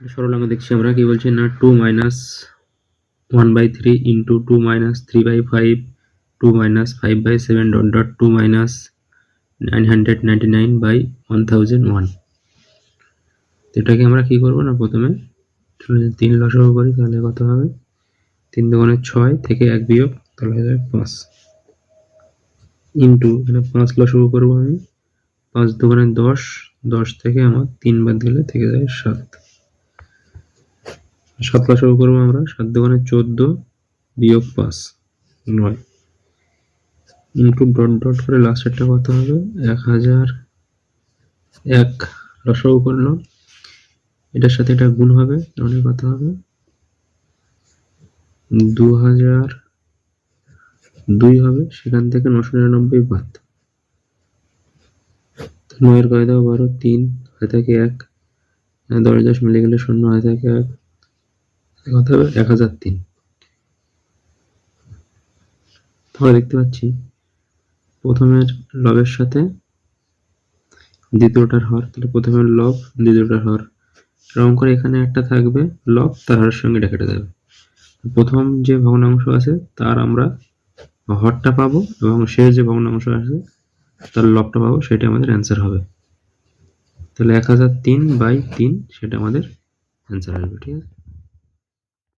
সরল অঙ্ক দেখছি আমরা, কি বলছে না 2 minus 1/3 into 2 minus 3/5 2 minus 5/7 dot dot 2 minus 999/1001। এটাকে আমরা কি করবো না, প্রথমে 3 লসাগু করি, তাহলে কত হবে 3 দুগুণে 6 থেকে 1 বিয়োগ, তাহলে হয়ে যাবে 5 ইন্টু এখানে 5 লসাগু করবো আমি, 5 দুগুণে 10, 10 থেকে আমার 3 বাদ দিলে থেকে যায় 7 লসাগু করবো আমরা, 7 দুগুণে 14 বিয়োগ 5 9 ইন্টু ডট ডট করে লাস্টেরটা কত হবে 1001 লসাগু করলো, এটার সাথে এটা গুণ হবে, তাহলে কত হবে 2002 হবে, সেখান থেকে 999 বাদ, 9 এর কয় দাও 12, 3 হাতে থাকে 1, 10 10 মিলে গেলে 0 হাতে থাকে 1, কত হবে 1003। তাহলে দেখতে পাচ্ছি প্রথমের লবের সাথে দ্বিতীয়টার হর, তাহলে প্রথমের লব দ্বিতীয়টার হর, এরকম করে এখানে একটা থাকবে লব, তার হরের সঙ্গে এটা কেটে যাবে। প্রথম যে ভগ্নাংশ আছে তার আমরা হরটা পাবো, এবং শেষ যে ভগ্নাংশ আছে তার লবটা পাবো, সেটা আমাদের অ্যান্সার হবে। তাহলে 1003/3 সেটা আমাদের অ্যান্সার আসবে, ঠিক আছে।